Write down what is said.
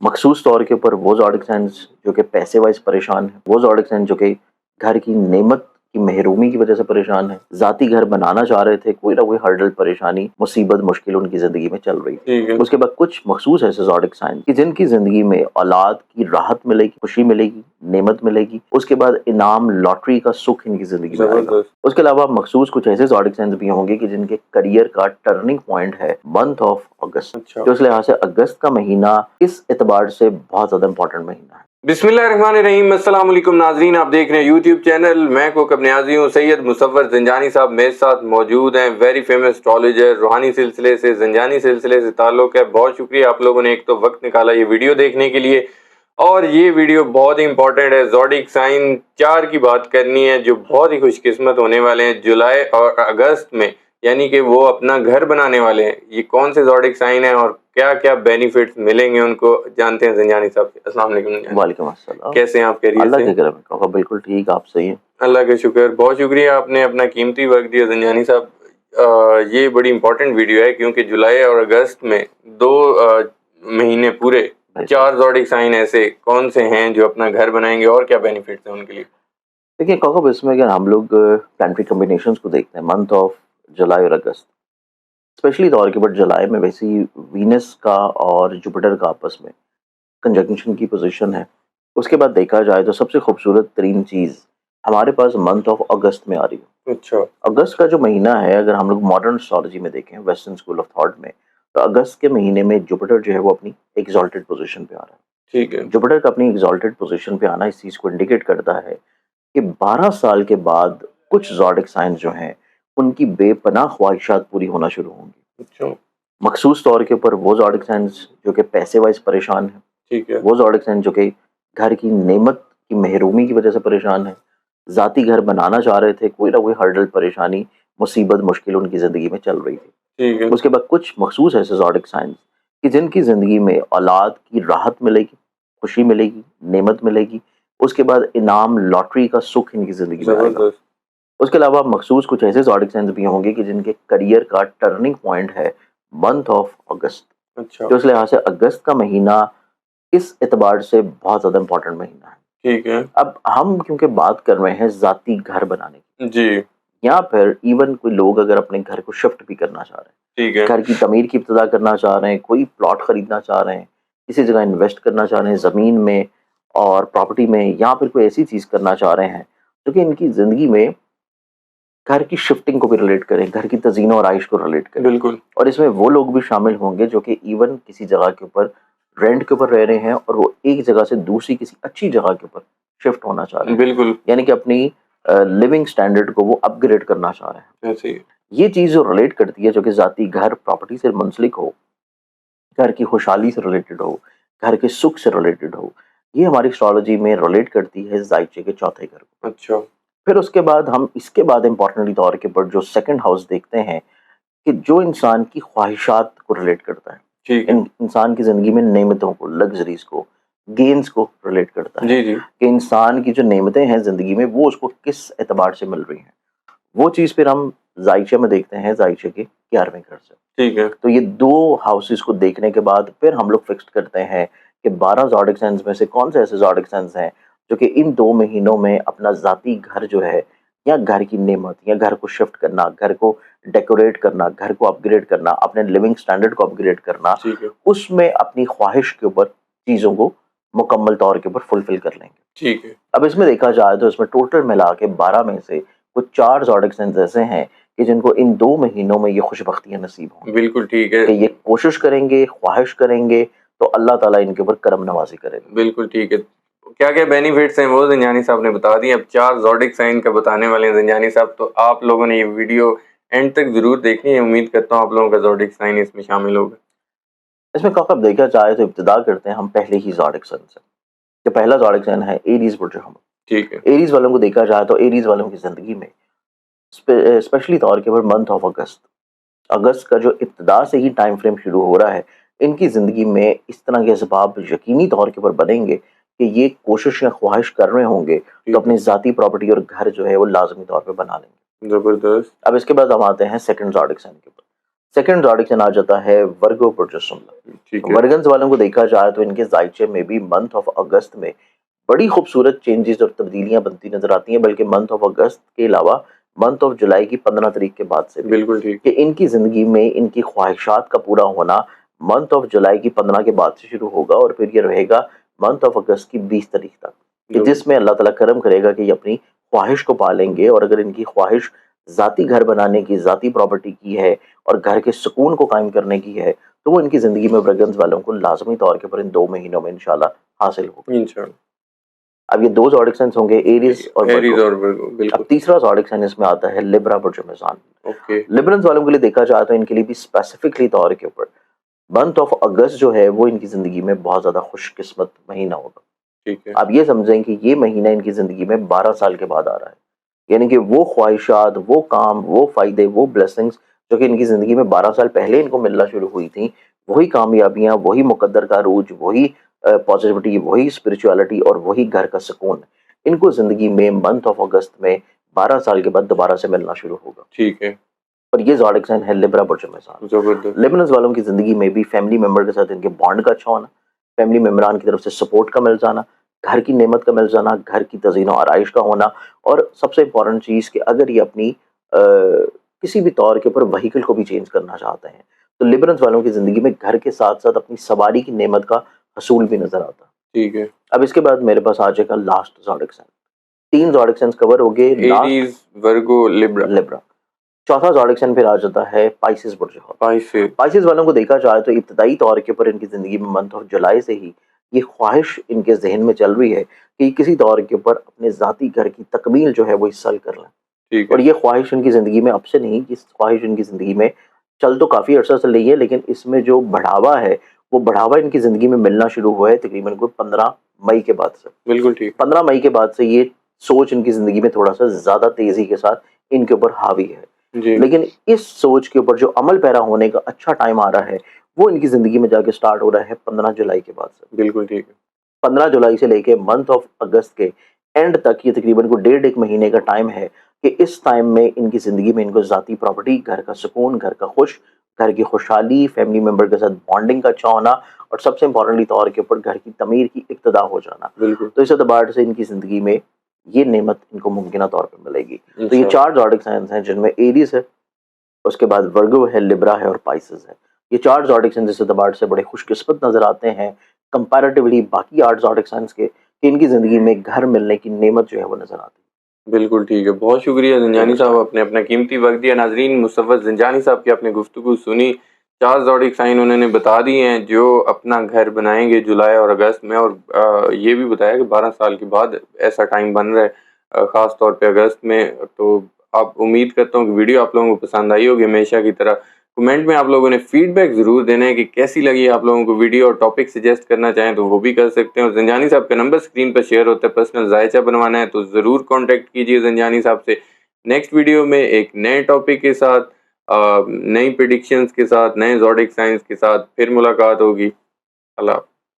मखसूस तौर के ऊपर वो ज़ोडिक साइंस जो कि पैसे वाइज परेशान है, वो ज़ोडिक साइंस जो कि घर की नेमत की महरूमी की वजह से परेशान है, ज़ाती घर बनाना चाह रहे थे, कोई ना कोई हर्डल, परेशानी, मुसीबत, मुश्किल उनकी ज़िंदगी में चल रही थी। उसके बाद कुछ मखसूस ऐसे ज़ोडिक साइंस कि जिनकी ज़िंदगी में औलाद की राहत मिलेगी, खुशी मिलेगी, नेमत मिलेगी, उसके बाद इनाम, लॉटरी का सुख इनकी ज़िंदगी में आएगा। उसके अलावा मखसूस कुछ ऐसे ज़ोडिक साइंस भी होंगे कि जिनके करियर का टर्निंग पॉइंट है मंथ ऑफ अगस्त। तो इस लिहाज से अगस्त का महीना इस एतबार से बहुत ज़्यादा इंपॉर्टेंट महीना है। बिस्मिल्लाहिर्रहमानिर्रहीम। अस्सलाम वालेकुम नाजरीन, आप देख रहे हैं यूट्यूब चैनल। मैं को कब न्याजी हूँ। सैयद मुसव्वर ज़ंजानी साहब मेरे साथ मौजूद हैं। वेरी फेमस एस्ट्रोलॉजर, रूहानी सिलसिले से, ज़ंजानी सिलसिले से ताल्लुक़ है। बहुत शुक्रिया आप लोगों ने एक तो वक्त निकाला ये वीडियो देखने के लिए, और ये वीडियो बहुत ही इंपॉर्टेंट है। ज़ोडिक साइन 4 की बात करनी है जो बहुत ही खुशकिस्मत होने वाले हैं जुलाई और अगस्त में, यानी कि वो अपना घर बनाने वाले हैं। ये कौन से ज़ोडिक साइन है और क्या क्या बेनिफिट्स मिलेंगे उनको जानते हैं ज़ंजानी साहब से। अस्सलाम वालेकुम। वालेकुम अस्सलाम। कैसे हैं आप? अल्लाह के करम है, बिल्कुल ठीक, आप सही हैं? अल्लाह का शुक्र। बहुत शुक्रिया, आपने अपना कीमती वक्त दिया ज़ंजानी साहब। ये बड़ी इंपॉर्टेंट वीडियो है क्योंकि जुलाई और अगस्त में 2 महीने पूरे 4 ज़ोडिक साइन ऐसे कौन से हैं जो अपना घर बनाएंगे और क्या बेनिफिट्स हैं उनके लिए? देखिए कौकब, इसमें अगर हम लोग प्लानिटरी कॉम्बिनेशंस को देखते हैं मंथ ऑफ जुलाई और अगस्त, स्पेशली तौर के ऊपर जुलाई में वैसे ही वीनस का और जुपिटर का आपस में कंजंक्शन की पोजीशन है। उसके बाद देखा जाए तो सबसे खूबसूरत तरीन चीज़ हमारे पास मंथ ऑफ अगस्त में आ रही है। अच्छा। अगस्त का जो महीना है, अगर हम लोग मॉडर्न एस्ट्रोलॉजी में देखें, वेस्टर्न स्कूल ऑफ थॉट में, तो अगस्त के महीने में जुपिटर जो है वो अपनी एग्जॉल्टेड पोजीशन पे आ रहा है। ठीक है। जुपिटर का अपनी एग्जॉल्टेड पोजीशन पे आना इस चीज़ को इंडिकेट करता है कि 12 साल के बाद कुछ ज़ोडिक साइंस जो हैं उनकी बेपनाह ख्वाहिशात पूरी होना शुरू होंगी। अच्छा। मखसूस तौर के ऊपर वो ज़ोडिक साइंस जो कि पैसे वाइज परेशान है, ठीक है। वो ज़ोडिक साइंस जो कि घर की नेमत की महरूमी की वजह से परेशान है, ज़ाती घर बनाना चाह रहे थे, कोई ना कोई हर्डल, परेशानी, मुसीबत, मुश्किल उनकी ज़िंदगी में चल रही थी। ठीक है। उसके बाद कुछ मखसूस ऐसे ज़ोडिक साइंस कि जिनकी ज़िंदगी में औलाद की राहत मिलेगी, खुशी मिलेगी, नेमत मिलेगी, उसके बाद इनाम, लॉटरी का सुख इनकी ज़िंदगी में आएगा। उसके अलावा मखसूस कुछ ऐसे ज़ोडिक साइंस भी होंगे कि जिनके करियर का टर्निंग पॉइंट है मंथ ऑफ अगस्त। अच्छा। तो इस लिहाज से अगस्त का महीना इस एतबार से बहुत ज़्यादा इंपॉर्टेंट महीना है। ठीक है। अब हम क्योंकि बात कर रहे हैं ज़ाती घर बनाने की, जी, या फिर इवन कोई लोग अगर अपने घर को शिफ्ट भी करना चाह रहे हैं, ठीक है। घर की तमीर की इब्तिदा करना चाह रहे हैं, कोई प्लॉट खरीदना चाह रहे हैं, किसी जगह इन्वेस्ट करना चाह रहे हैं ज़मीन में और प्रॉपर्टी में, या फिर कोई ऐसी चीज़ करना चाह रहे हैं जो कि इनकी ज़िंदगी में घर की शिफ्टिंग को भी रिलेट करें, घर की तज़ीन और आइश को रिलेट करें। बिल्कुल। और इसमें वो लोग भी शामिल होंगे जो कि इवन किसी जगह के ऊपर रेंट के ऊपर रह रहे हैं और वो एक जगह से दूसरी किसी अच्छी जगह के ऊपर शिफ्ट होना चाह रहे हैं, बिल्कुल। यानी कि अपनी लिविंग स्टैंडर्ड को वो अपग्रेड करना चाह रहे हैं। ऐसे ही। ये चीज़ जो रिलेट करती है, जो कि ज़ाती घर, प्रॉपर्टी से मुंसलिक हो, घर की खुशहाली से रिलेटेड हो, घर के सुख से रिलेटेड हो, ये हमारी एस्ट्रोलॉजी में रिलेट करती है ज़ाइचे के चौथे घर को। अच्छा। फिर उसके बाद हम इसके बाद इंपॉर्टेंटली तौर के ऊपर जो सेकंड हाउस देखते हैं कि जो इंसान की ख्वाहिशात को रिलेट करता है, ठीक है। इंसान की ज़िंदगी में नेमतों को, लग्जरीज को, गेन्स को रिलेट करता है जी, जी। कि इंसान की जो नेमतें हैं ज़िंदगी में वो उसको किस एतबार से मिल रही हैं। वो चीज़ फिर हम ज़ाइचे में देखते हैं, ज़ाइचे के 11वें घर से। ठीक है। तो ये 2 हाउसेस को देखने के बाद फिर हम लोग फिक्स करते हैं कि 12 ज़ोडिक साइंस में से कौन से ऐसे ज़ोडिक साइंस हैं जो कि इन 2 महीनों में अपना ज़ाती घर जो है, या घर की नेमत, या घर को शिफ्ट करना, घर को डेकोरेट करना, घर को अपग्रेड करना, अपने लिविंग स्टैंडर्ड को अपग्रेड करना, ठीक है। उसमें अपनी ख्वाहिश के ऊपर चीज़ों को मुकम्मल तौर के ऊपर फुलफिल कर लेंगे। ठीक है। अब इसमें देखा जाए तो इसमें टोटल मिला के 12 में से कुछ 4 ज़ोडिक साइंस ऐसे हैं कि जिनको इन 2 महीनों में ये खुशबख्तियाँ नसीब होंगी। बिल्कुल ठीक है। कि ये कोशिश करेंगे, ख्वाहिश करेंगे तो अल्लाह ताला इनके ऊपर करम नवाज़ी करेगा। बिल्कुल ठीक है। क्या-क्या बेनिफिट्स हैं वो ज़ंजानी साहब ने बता दिए। अब 4 ज़ोडिक साइन का बताने वाले हैं ज़ंजानी साहब, तो आप लोगों ने ये वीडियो एंड तक ज़रूर देखनी है। उम्मीद करता हूँ आप लोगों का ज़ोडिक साइन इसमें शामिल होगा। इसमें कब देखा जाए तो इब्तिदा करते हैं हम पहले ही ज़ोडिक साइन से। जो पहला ज़ोडिक साइन है एरीज़ बुर्ज-ए-हमल। ठीक है। एरीज़ वालों को देखा जाए तो एरीज़ वालों की ज़िंदगी में स्पेशली तौर के ऊपर मंथ ऑफ अगस्त, अगस्त का जो इब्तिदा से ही टाइम फ्रेम शुरू हो रहा है, इनकी ज़िंदगी में इस तरह के असबाब यकीनी तौर के ऊपर बनेंगे कि ये कोशिश या ख्वाहिश कर रहे होंगे तो अपनी ज़ाती प्रॉपर्टी और घर जो है वो लाजमी तौर पे बना लेंगे। ज़बरदस्त। अब इसके बाद हम आते हैं सेकंड ज़ोडिक साइन के ऊपर। सेकंड ज़ोडिक साइन आ जाता है वर्गो प्रोजेस्टेरोन। ठीक है। वर्गन्स वालों को देखा जाए तो इनके जायचे में भी मंथ ऑफ अगस्त में बड़ी खूबसूरत चेंजेस और तब्दीलियां बनती नजर आती हैं, बल्कि मंथ ऑफ अगस्त के अलावा मंथ ऑफ जुलाई की 15 तारीख के बाद से भी, बिल्कुल ठीक। कि इनकी ज़िंदगी में इनकी ख्वाहिशात का पूरा होना मंथ ऑफ जुलाई की 15 के बाद से शुरू होगा और फिर ये रहेगा मंथ ऑफ अगस्त की 20 तारीख तक, कि जिसमें अल्लाह ताला करम करेगा कि ये अपनी ख्वाहिश को पालेंगे। और अगर इनकी ख्वाहिश ज़ाती घर बनाने की, ज़ाती प्रॉपर्टी की है और घर के सुकून को कायम करने की है, तो वो इनकी ज़िंदगी में वर्गन्स वालों को लाजमी तौर के ऊपर इन 2 महीनों में इंशाल्लाह हासिल होगा। इंशाल्लाह। अब ये 2 ज़ोडिक साइंस होंगे, एरीज और एरीज वर्गो। और वर्गो, अब बिल्कुल। तीसरा ज़ोडिक साइन इसमें आता है लिब्रा बुर्ज मेज़ान। ओके। लिब्रंस वालों के लिए देखा जाए तो इनके लिए भी स्पेसिफिकली तौर के ऊपर मंथ ऑफ अगस्त जो है वो इनकी ज़िंदगी में बहुत ज़्यादा खुशकिस्मत महीना होगा। ठीक है। आप ये समझें कि ये महीना इनकी ज़िंदगी में 12 साल के बाद आ रहा है, यानी कि वो ख्वाहिशात, वो काम, वो फ़ायदे, वो ब्लेसिंग्स जो कि इनकी ज़िंदगी में 12 साल पहले इनको मिलना शुरू हुई थी, वही कामयाबियाँ, वही मुकद्दर का अरूज, वही पॉजिटिविटी, वही स्पिरिचुअलिटी और वही घर का सुकून इनको ज़िंदगी में मंथ ऑफ अगस्त में 12 साल के बाद दोबारा से मिलना शुरू होगा। ठीक है। और ये ज़ोडिक साइन है लिब्रा बुर्ज मेज़ान। जबरदस्त। लिब्रंस वालों की ज़िंदगी में भी फैमिली मेंबर के साथ इनके बॉन्ड का अच्छा होना, फैमिली मेंबरान की तरफ से सपोर्ट का मिल जाना, घर की नेमत का मिल जाना, घर की तज़ीन और आराइश का होना, और सबसे इम्पोर्टेंट चीज़ कि अगर ये अपनी किसी भी तौर के ऊपर व्हीकल को भी चेंज करना चाहते हैं, तो लिब्रंस वालों की ज़िंदगी में घर के साथ-साथ अपनी सवारी की नेमत का हसूल भी नज़र आता है। ठीक है। अब इसके बाद मेरे पास आ जाएगा last zodiac sign. 3 zodiac signs cover हो गए, last Aries, Virgo, Libra. Libra. चौथा ज़ोडिक साइन फिर आ जाता है पाइसेस बुर्ज हौत। पाइसेस। पाइसेस वालों को देखा जाए तो इब्तदाई तौर के ऊपर इनकी ज़िंदगी में मंथ ऑफ जुलाई से ही ये ख्वाहिश इनके जहन में चल रही है कि किसी तौर के ऊपर अपने ज़ाती घर की तकमील जो है वो इस साल कर लें। ठीक और है। ये ख्वाहिश इनकी ज़िंदगी में अब से नहीं, ये ख्वाहिश इनकी ज़िंदगी में चल तो काफ़ी अर्सा से रही है, लेकिन इसमें जो बढ़ावा है वो बढ़ावा इनकी ज़िंदगी में मिलना शुरू हुआ है तकरीबन कोई 15 मई के बाद से। बिल्कुल ठीक। 15 मई के बाद से ये सोच इनकी ज़िंदगी में थोड़ा सा ज़्यादा तेज़ी के साथ इनके ऊपर हावी है। जी। लेकिन इस सोच के ऊपर जो अमल पैरा होने का अच्छा टाइम आ रहा है वो इनकी ज़िंदगी में जाके स्टार्ट हो रहा है 15 जुलाई के बाद से। बिल्कुल ठीक है। 15 जुलाई से लेके मंथ ऑफ अगस्त के एंड तक ये तकरीबन को 1.5 महीने का टाइम है कि इस टाइम में इनकी ज़िंदगी में इनको ज़ाती प्रॉपर्टी, घर का सुकून, घर की खुशहाली, फैमिली मेंबर के साथ बॉन्डिंग का अच्छा होना और सबसे इम्पोर्टेंटली तौर के ऊपर घर की तमीर की इब्तिदा हो जाना। बिल्कुल। तो इस एतबार से इनकी ज़िंदगी में ये नेमत इनको मुमकिना तौर पर मिलेगी। तो ये इंशाल्लाह। 4 ज़ोडिक साइंस हैं जिनमें एरीज है, उसके बाद वर्गो है, लिब्रा है और पाइसेस है। ये 4 ज़ोडिक साइंस इस एतबार से बड़े खुशकिस्मत नज़र आते हैं कंपैरेटिवली बाकी 8 ज़ोडिक साइंस के, कि इनकी ज़िंदगी में घर मिलने की नेमत जो है वो नज़र आती है। बिल्कुल ठीक है। बहुत शुक्रिया ज़ंजानी साहब, आपने अपना कीमती वक़्त दिया। नाज़रीन, मुसव्वर ज़ंजानी साहब की आपने गुफ्तगू सुनी। 4 ज़ोडिक साइन उन्होंने बता दिए हैं जो अपना घर बनाएँगे जुलाई और अगस्त में, और ये भी बताया कि 12 साल के बाद ऐसा टाइम बन रहा है, ख़ास तौर पे अगस्त में। तो आप उम्मीद करता हूँ कि वीडियो आप लोगों को पसंद आई होगी। हमेशा की तरह कमेंट में आप लोगों ने फीडबैक ज़रूर देना है कि कैसी लगी आप लोगों को वीडियो, और टॉपिक सजेस्ट करना चाहें तो वो भी कर सकते हैं। और ज़ंजानी साहब का नंबर स्क्रीन पर शेयर होता है, पर्सनल जायचा बनवाना है तो ज़रूर कॉन्टैक्ट कीजिए ज़ंजानी साहब से। नेक्स्ट वीडियो में एक नए टॉपिक के साथ, नई प्रेडिक्शंस के साथ, नए ज़ोडिक साइंस के साथ फिर मुलाकात होगी। अल्लाह।